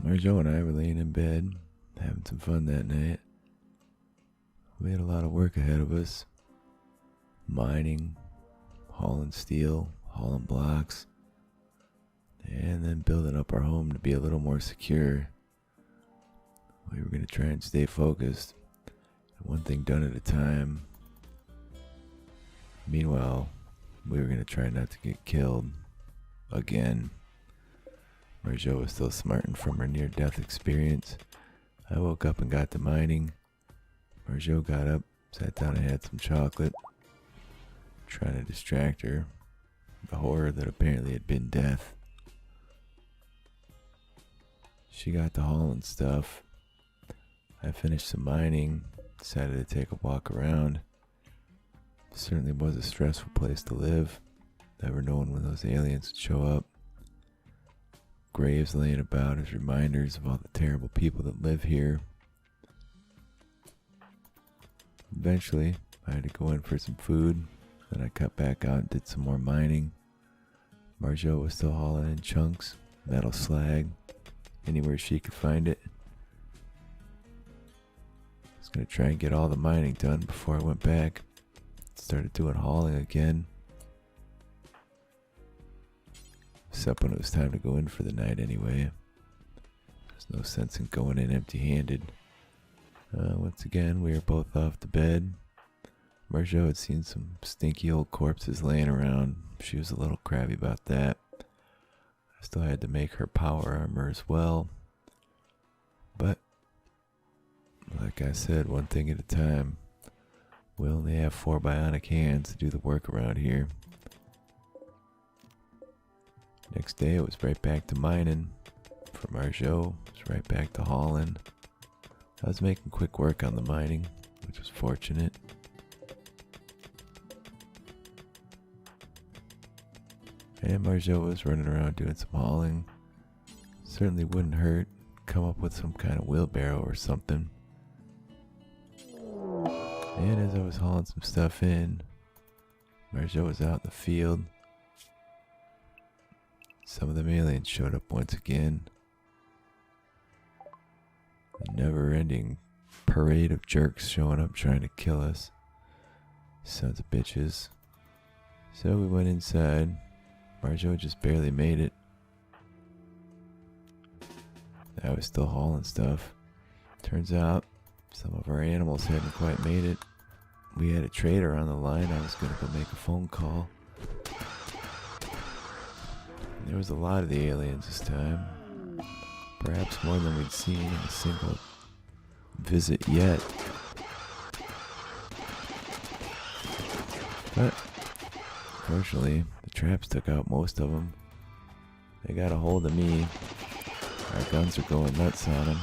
Marjot and I were laying in bed, having some fun that night. We had a lot of work ahead of us. Mining, hauling steel, hauling blocks, and then building up our home to be a little more secure. We were going to try and stay focused, one thing done at a time. Meanwhile, we were going to try not to get killed again. Marjot was still smarting from her near-death experience. I woke up and got to mining. Marjot got up, sat down and had some chocolate, trying to distract her. The horror that apparently had been death. She got to hauling stuff. I finished some mining, decided to take a walk around. Certainly was a stressful place to live, never knowing when those aliens would show up. Graves laying about as reminders of all the terrible people that live here. Eventually, I had to go in for some food, then I cut back out and did some more mining. Marjot was still hauling in chunks, metal slag, anywhere she could find it. I was going to try and get all the mining done before I went back. Started doing hauling again. Except when it was time to go in for the night anyway. There's no sense in going in empty-handed. Once again, we were both off to bed. Marjot had seen some stinky old corpses laying around. She was a little crabby about that. I still had to make her power armor as well. But, like I said, one thing at a time. We only have 4 bionic hands to do the work around here. Next day it was right back to mining. For Marjot, it was right back to hauling. I was making quick work on the mining, which was fortunate. And Marjot was running around doing some hauling. Certainly wouldn't hurt. Come up with some kind of wheelbarrow or something. And as I was hauling some stuff in, Marjot was out in the field. Some of them aliens showed up once again. A never-ending parade of jerks showing up trying to kill us. Sons of bitches. So we went inside. Marjot just barely made it. I was still hauling stuff. Turns out some of our animals hadn't quite made it. We had a trader on the line. I was going to go make a phone call. There was a lot of the aliens this time. Perhaps more than we'd seen in a single visit yet. But, fortunately, the traps took out most of them. They got a hold of me. Our guns are going nuts on them.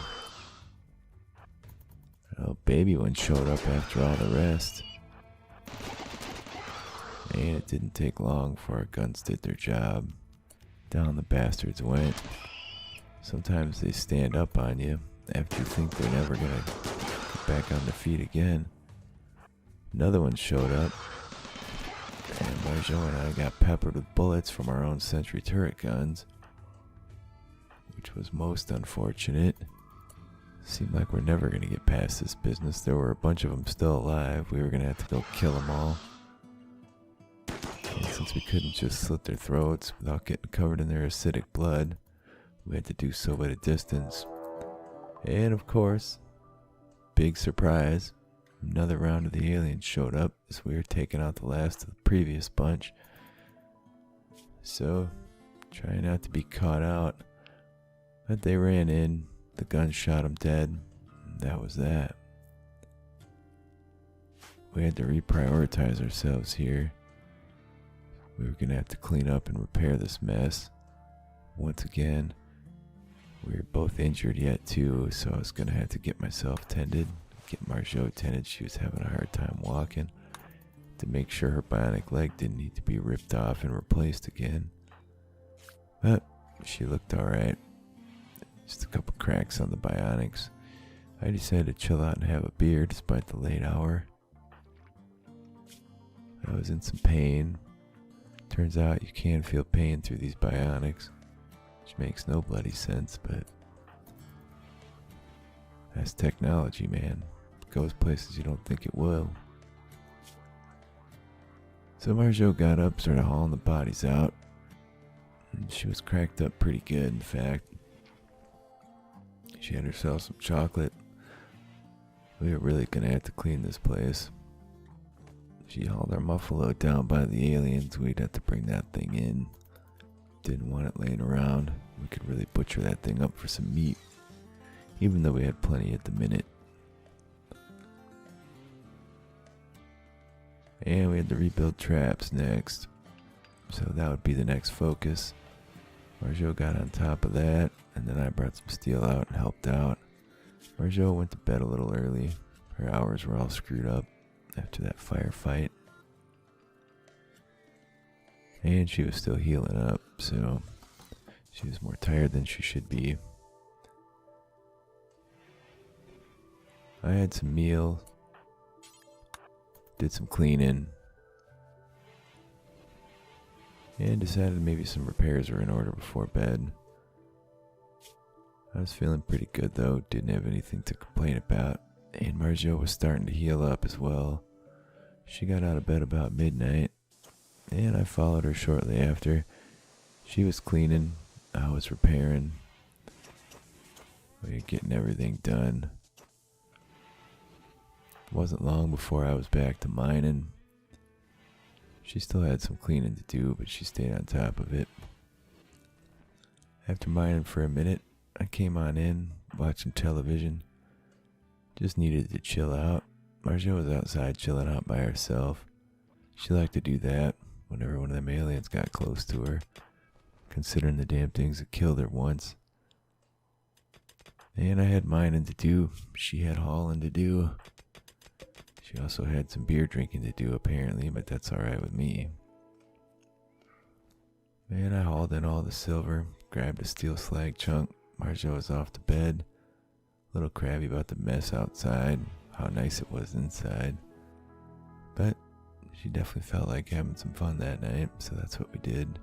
A baby one showed up after all the rest. And it didn't take long before our guns did their job. Down the bastards went. Sometimes they stand up on you after you think they're never gonna get back on their feet again. Another one showed up, and Marjot and I got peppered with bullets from our own sentry turret guns, which was most unfortunate. Seemed like we're never gonna get past this business. There were a bunch of them still alive. We were gonna have to go kill them all. And since we couldn't just slit their throats without getting covered in their acidic blood, we had to do so at a distance. And of course, big surprise, another round of the aliens showed up as we were taking out the last of the previous bunch. So, trying not to be caught out. But they ran in, the gun shot them dead, and that was that. We had to reprioritize ourselves here. We were going to have to clean up and repair this mess. Once again, we were both injured yet too, so I was going to have to get myself tended, get Marjot tended. She was having a hard time walking, to make sure her bionic leg didn't need to be ripped off and replaced again. But she looked alright. Just a couple cracks on the bionics. I decided to chill out and have a beer despite the late hour. I was in some pain. Turns out you can feel pain through these bionics, which makes no bloody sense, but That's technology, man. It goes places you don't think it will. So Marjot got up, started hauling the bodies out. And she was cracked up pretty good, in fact. She had herself some chocolate. We were really gonna have to clean this place. She hauled our muffalo down by the aliens. We'd have to bring that thing in. Didn't want it laying around. We could really butcher that thing up for some meat, even though we had plenty at the minute. And we had to rebuild traps next. So that would be the next focus. Marjot got on top of that, and then I brought some steel out and helped out. Marjot went to bed a little early. Her hours were all screwed up after that firefight. And she was still healing up, so she was more tired than she should be. I had some meal, did some cleaning, and decided maybe some repairs were in order before bed. I was feeling pretty good though, didn't have anything to complain about, and Marjot was starting to heal up as well. She got out of bed about midnight, and I followed her shortly after. She was cleaning, I was repairing. We were getting everything done. It wasn't long before I was back to mining. She still had some cleaning to do, but she stayed on top of it. After mining for a minute, I came on in, watching television. Just needed to chill out. Marjot was outside chilling out by herself. She liked to do that whenever one of them aliens got close to her, considering the damn things that killed her once. And I had mining to do. She had hauling to do. She also had some beer drinking to do apparently, but that's alright with me. Man, I hauled in all the silver, grabbed a steel slag chunk. Marjot was off to bed. A little crabby about the mess outside, how nice it was inside. But she definitely felt like having some fun that night, so that's what we did.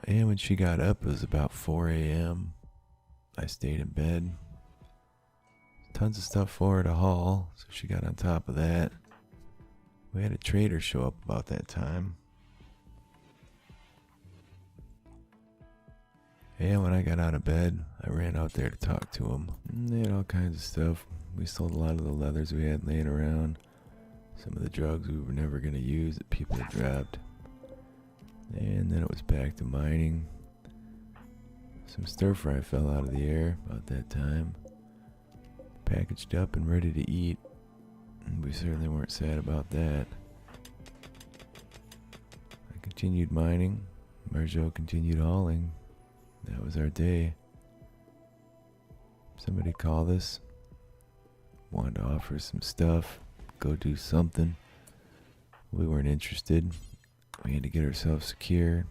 And when she got up, it was about 4 a.m. I stayed in bed. Tons of stuff for her to haul, so she got on top of that. We had a trader show up about that time. And when I got out of bed, I ran out there to talk to him. And they had all kinds of stuff. We sold a lot of the leathers we had laying around. Some of the drugs we were never going to use that people had dropped. And then it was back to mining. Some stir fry fell out of the air about that time. Packaged up and ready to eat. And we certainly weren't sad about that. I continued mining. Marjot continued hauling. That was our day. Somebody called us. Wanted to offer some stuff. Go do something. We weren't interested. We had to get ourselves secure.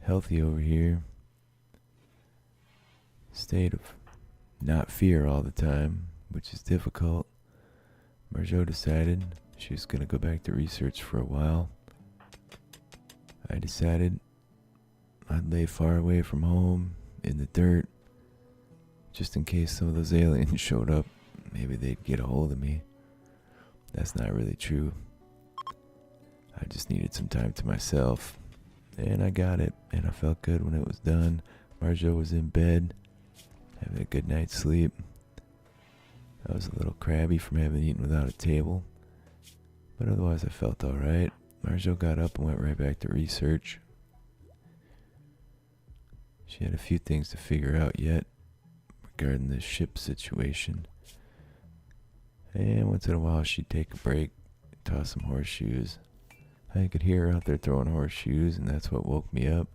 Healthy over here. State of not fear all the time, which is difficult. Marjot decided she was going to go back to research for a while. I decided I'd lay far away from home, in the dirt, just in case some of those aliens showed up. Maybe they'd get a hold of me. That's not really true. I just needed some time to myself, and I got it, and I felt good when it was done. Marjot was in bed, having a good night's sleep. I was a little crabby from having eaten without a table, but otherwise I felt alright. Marjot got up and went right back to research. She had a few things to figure out yet regarding the ship situation. And once in a while she'd take a break, toss some horseshoes. I could hear her out there throwing horseshoes, and that's what woke me up.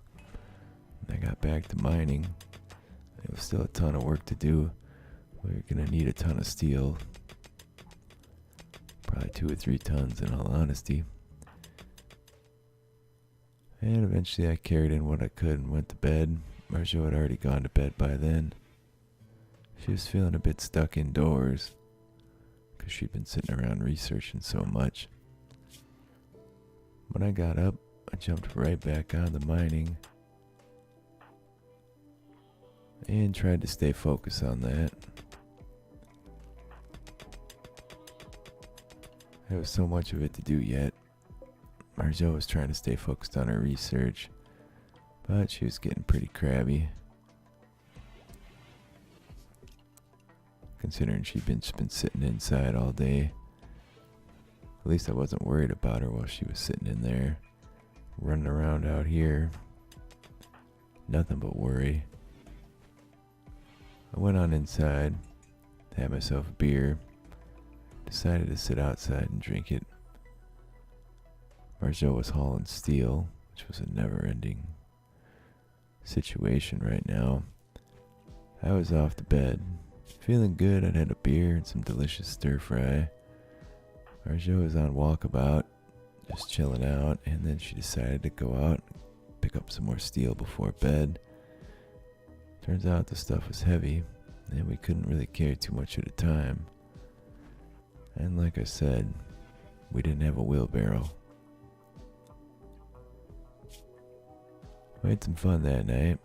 And I got back to mining. There was still a ton of work to do. We were going to need a ton of steel. Probably 2 or 3 tons in all honesty. And eventually I carried in what I could and went to bed. Marjot had already gone to bed by then. She was feeling a bit stuck indoors because she'd been sitting around researching so much. When I got up, I jumped right back on the mining. and tried to stay focused on that. There was so much of it to do yet. Marjot was trying to stay focused on her research, but she was getting pretty crabby. Considering she'd been sitting inside all day. At least I wasn't worried about her while she was sitting in there. Running around out here. Nothing but worry. I went on inside, had myself a beer, decided to sit outside and drink it. Marjot was hauling steel, which was a never-ending situation right now. I was off to bed, feeling good. I'd had a beer and some delicious stir-fry. Marjot was on walkabout, just chilling out, and then she decided to go out and pick up some more steel before bed. Turns out the stuff was heavy, and we couldn't really carry too much at a time. And like I said, we didn't have a wheelbarrow. We had some fun that night,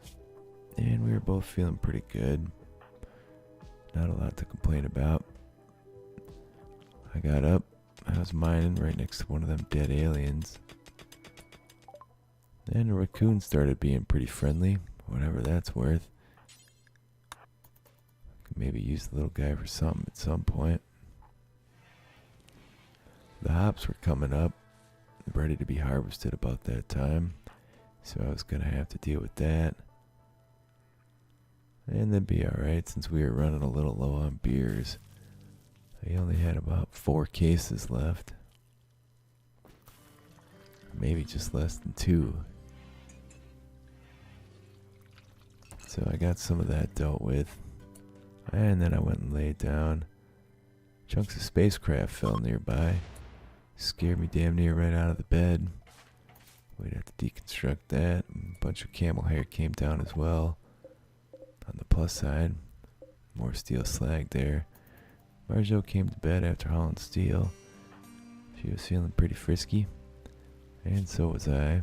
and we were both feeling pretty good. Not a lot to complain about. I got up, I was mining right next to one of them dead aliens. Then a raccoon started being pretty friendly, whatever that's worth. Could maybe use the little guy for something at some point. The hops were coming up, ready to be harvested about that time, so I was going to have to deal with that. And that'd be alright since we were running a little low on beers. I only had about 4 cases left. Maybe just less than 2. So I got some of that dealt with. And then I went and laid down. Chunks of spacecraft fell nearby. Scared me damn near right out of the bed. We'd have to deconstruct that. A bunch of camel hair came down as well. On the plus side, more steel slag there. Marjot came to bed after hauling steel. She was feeling pretty frisky, and so was I.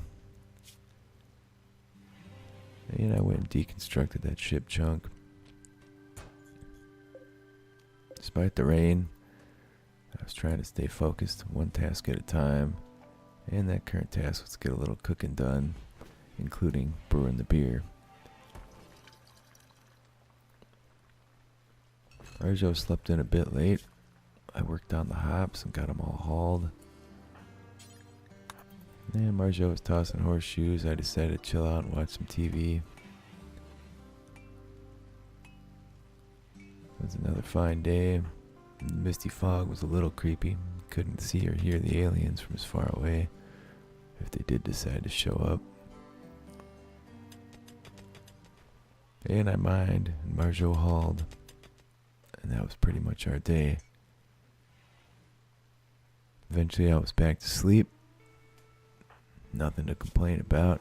And I went and deconstructed that ship chunk. Despite the rain, I was trying to stay focused, one task at a time, and that current task was to get a little cooking done, including brewing the beer. Marjot slept in a bit late. I worked on the hops and got them all hauled. And Marjot was tossing horseshoes. I decided to chill out and watch some TV. It was another fine day. The misty fog was a little creepy. Couldn't see or hear the aliens from as far away, if they did decide to show up. And I mined, and Marjot hauled. And that was pretty much our day. Eventually I was back to sleep. Nothing to complain about.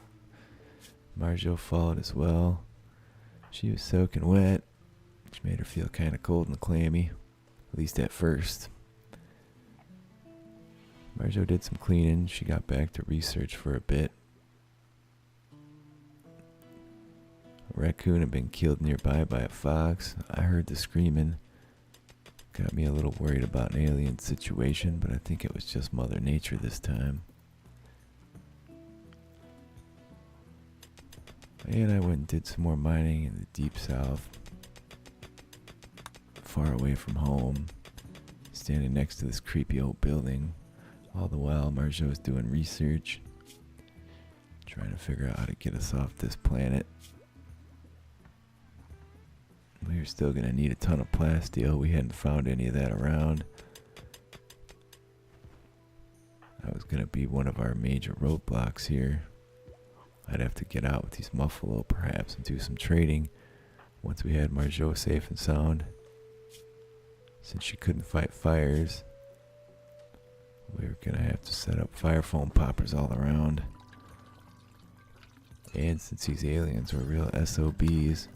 Marjot followed as well. She was soaking wet, which made her feel kind of cold and clammy, at least at first. Marjot did some cleaning. She got back to research for a bit. A raccoon had been killed nearby by a fox. I heard the screaming. Got me a little worried about an alien situation, but I think it was just Mother Nature this time. And I went and did some more mining in the deep south, far away from home, standing next to this creepy old building. All the while, Marjot was doing research, trying to figure out how to get us off this planet. We were still going to need a ton of plasteel. We hadn't found any of that around. That was going to be one of our major roadblocks here. I'd have to get out with these Muffalo perhaps and do some trading once we had Marjot safe and sound. Since she couldn't fight fires, we were going to have to set up fire foam poppers all around. And since these aliens were real SOBs,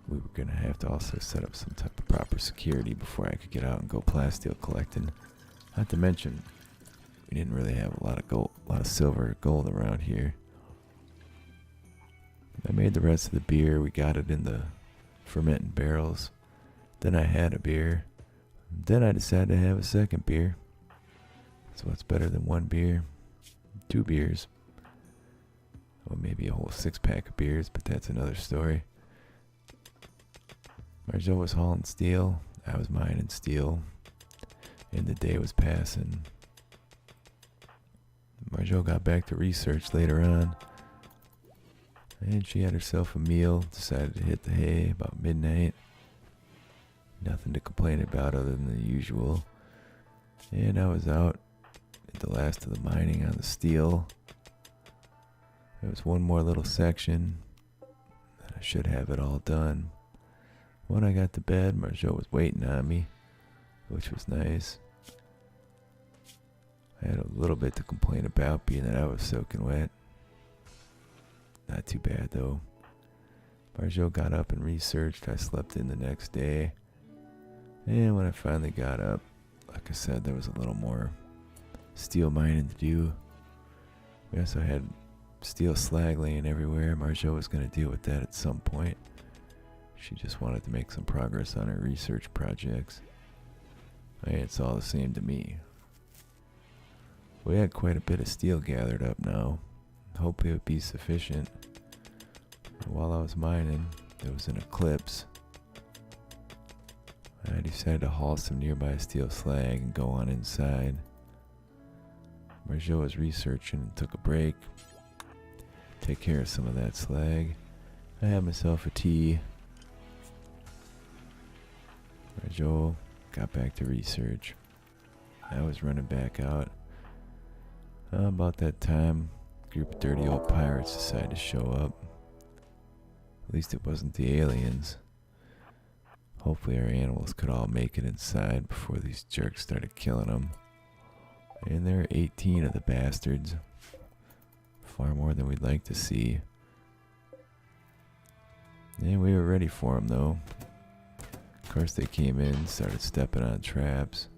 we were going to have to also set up some type of proper security before I could get out and go plasteel collecting. Not to mention, we didn't really have a lot of silver or gold around here. I made the rest of the beer. We got it in the fermenting barrels. Then I had a beer. Then I decided to have a second beer. So what's better than one beer? 2 beers. Or maybe a whole 6-pack of beers, but that's another story. Marjot was hauling steel. I was mining steel. And the day was passing. Marjot got back to research later on. And she had herself a meal. Decided to hit the hay about midnight. Nothing to complain about other than the usual. And I was out at the last of the mining on the steel. There was one more little section. And I should have it all done. When I got to bed, Marjot was waiting on me, which was nice. I had a little bit to complain about, being that I was soaking wet. Not too bad, though. Marjot got up and researched. I slept in the next day. And when I finally got up, like I said, there was a little more steel mining to do. We also had steel slag laying everywhere. Marjot was going to deal with that at some point. She just wanted to make some progress on her research projects. Hey, it's all the same to me. We had quite a bit of steel gathered up now. Hopefully it would be sufficient. While I was mining, there was an eclipse. I decided to haul some nearby steel slag and go on inside. Marjot was researching and took a break. Take care of some of that slag. I had myself a tea. Marjot got back to research. I was running back out. About that time, a group of dirty old pirates decided to show up. At least it wasn't the aliens. Hopefully our animals could all make it inside before these jerks started killing them. And there were 18 of the bastards. Far more than we'd like to see. And we were ready for them, though. Of course they came in, started stepping on traps,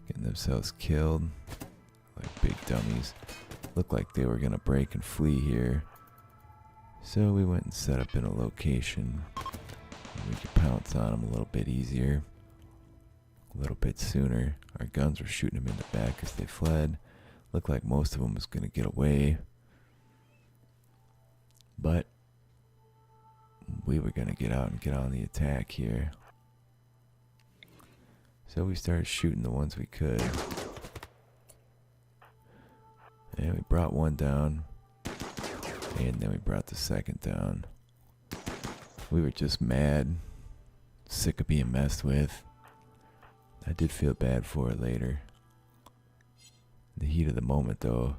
getting themselves killed like big dummies. Looked like they were gonna break and flee here. So we went and set up in a location where we could pounce on them a little bit easier, a little bit sooner. Our guns were shooting them in the back as they fled. Looked like most of them was gonna get away, but we were gonna get out and get on the attack here. So we started shooting the ones we could. And we brought one down. And then we brought the second down. We were just mad. Sick of being messed with. I did feel bad for it later. In the heat of the moment, though,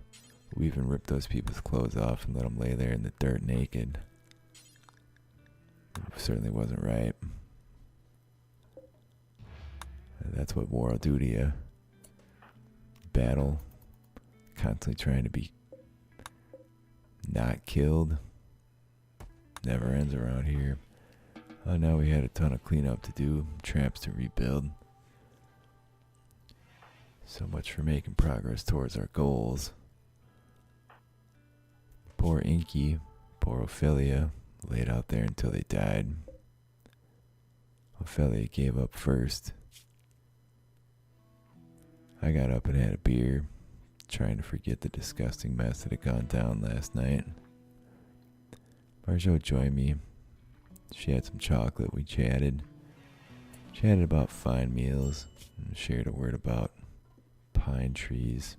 we even ripped those people's clothes off and let them lay there in the dirt naked. It certainly wasn't right. That's what war will do to you. Battle. Constantly trying to be not killed. Never ends around here. Oh, now we had a ton of cleanup to do. Traps to rebuild. So much for making progress towards our goals. Poor Inky, poor Ophelia, laid out there until they died. Ophelia gave up first. I got up and had a beer, trying to forget the disgusting mess that had gone down last night. Marjot joined me. She had some chocolate. We chatted. Chatted about fine meals and shared a word about pine trees.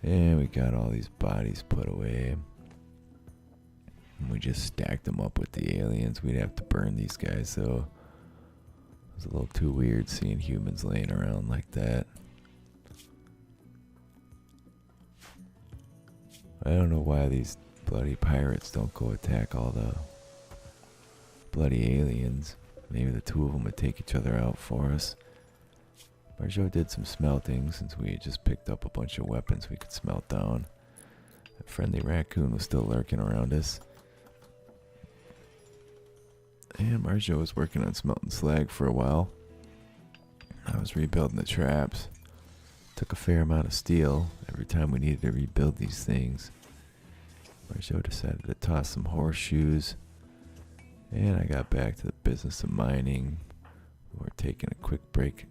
And we got all these bodies put away. And we just stacked them up with the aliens. We'd have to burn these guys, so it was a little too weird seeing humans laying around like that. I don't know why these bloody pirates don't go attack all the bloody aliens. Maybe the two of them would take each other out for us. Marjot did some smelting since we had just picked up a bunch of weapons we could smelt down. A friendly raccoon was still lurking around us. And Marjot was working on smelting slag for a while. I was rebuilding the traps. Took a fair amount of steel every time we needed to rebuild these things. Marjot decided to toss some horseshoes, and I got back to the business of mining. We're taking a quick break.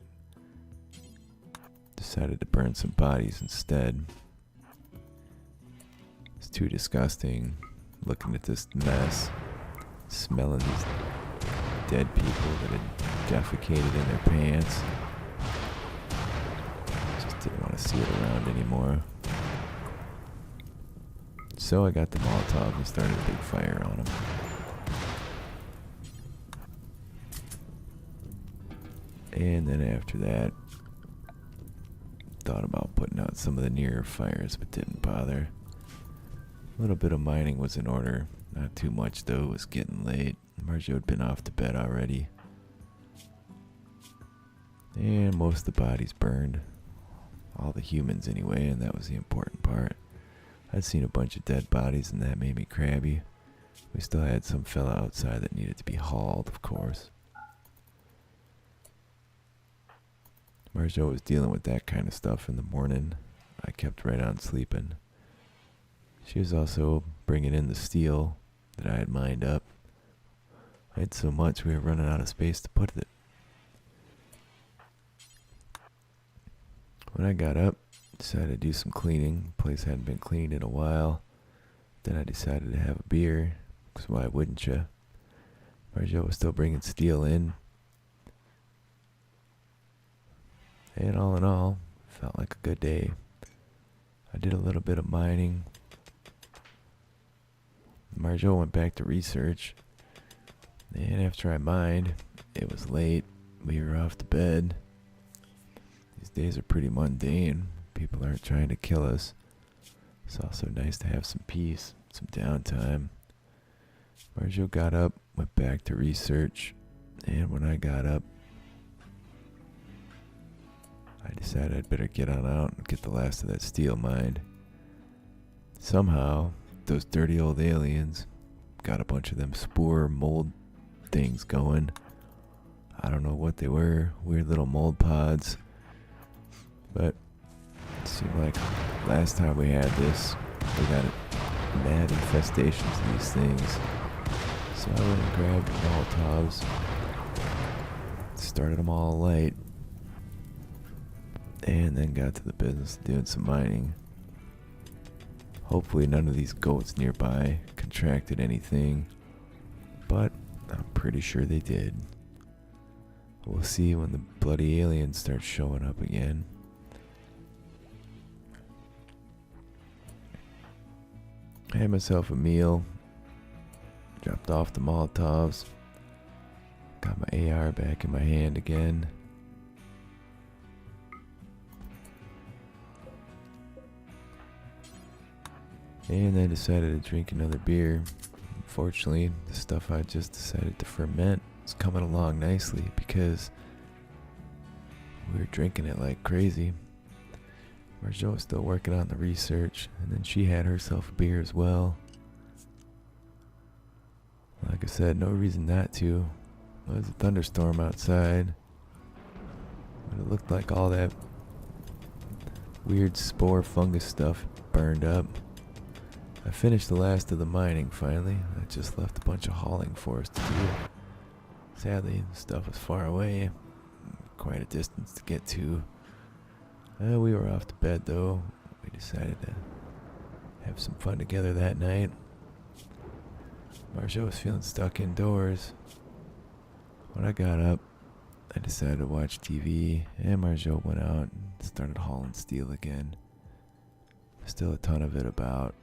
Decided to burn some bodies instead. It's too disgusting looking at this mess, smelling these dead people that had defecated in their pants. Just didn't want to see it around anymore. So I got the Molotov and started a big fire on them. And then after that, thought about putting out some of the nearer fires, but didn't bother. A little bit of mining was in order. Not too much, though. It was getting late. Marjot had been off to bed already. And most of the bodies burned. All the humans, anyway, and that was the important part. I'd seen a bunch of dead bodies, and that made me crabby. We still had some fella outside that needed to be hauled, of course. Marjot was dealing with that kind of stuff in the morning. I kept right on sleeping. She was also bringing in the steel that I had mined up. I had so much we were running out of space to put it. When I got up, decided to do some cleaning. The place hadn't been cleaned in a while. Then I decided to have a beer, because why wouldn't you? Marjot was still bringing steel in. And all in all, felt like a good day. I did a little bit of mining. Marjot went back to research. And after I mined, it was late. We were off to bed. These days are pretty mundane. People aren't trying to kill us. It's also nice to have some peace, some downtime. Marjot got up, went back to research. And when I got up, I decided I'd better get on out and get the last of that steel mined. Somehow, those dirty old aliens got a bunch of them spore mold things going. I don't know what they were, weird little mold pods. But it seemed like last time we had this, we got mad infestations of these things. So I went and grabbed the Molotovs, started them all alight, and then got to the business of doing some mining. Hopefully none of these goats nearby contracted anything, but I'm pretty sure they did. We'll see when the bloody aliens start showing up again. I had myself a meal, dropped off the Molotovs, got my AR back in my hand again. And I decided to drink another beer. Unfortunately, the stuff I just decided to ferment is coming along nicely because we were drinking it like crazy. Marjot was still working on the research, and then she had herself a beer as well. Like I said, no reason not to. There was a thunderstorm outside, but it looked like all that weird spore fungus stuff burned up. I finished the last of the mining finally. I just left a bunch of hauling for us to do. Sadly, the stuff was far away, quite a distance to get to. We were off to bed though. We decided to have some fun together that night. Marjot was feeling stuck indoors. When I got up, I decided to watch TV, and Marjot went out and started hauling steel again. Still a ton of it about.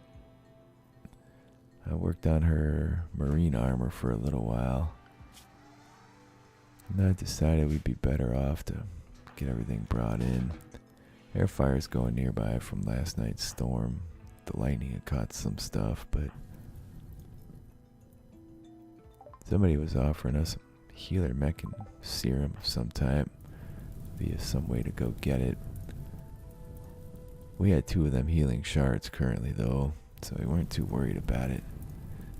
I worked on her marine armor for a little while. And I decided we'd be better off to get everything brought in. Air fire's going nearby from last night's storm. The lightning had caught some stuff, but somebody was offering us a healer mechan serum of some type via some way to go get it. We had 2 of them healing shards currently though, so we weren't too worried about it.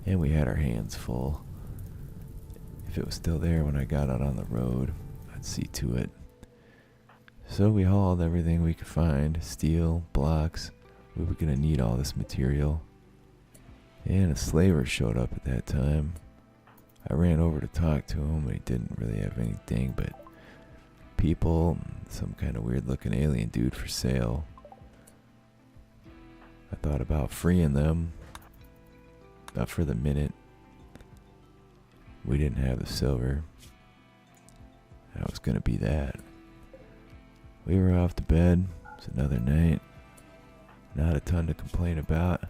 And we had our hands full. If it was still there when I got out on the road, I'd see to it. So we hauled everything we could find. Steel, blocks. We were going to need all this material. And a slaver showed up at that time. I ran over to talk to him, but he didn't really have anything but people, some kind of weird looking alien dude for sale. I thought about freeing them, but for the minute, we didn't have the silver. That was gonna be that. We were off to bed. It's another night. Not a ton to complain about.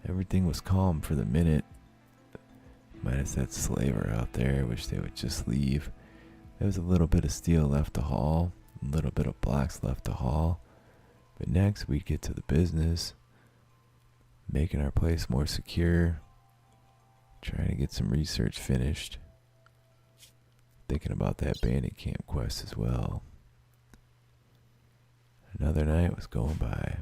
Everything was calm for the minute. Minus that slaver out there. I wish they would just leave. There was a little bit of steel left to haul. A little bit of blocks left to haul. But next we'd get to the business. Making our place more secure. Trying to get some research finished. Thinking about that bandit camp quest as well. Another night was going by.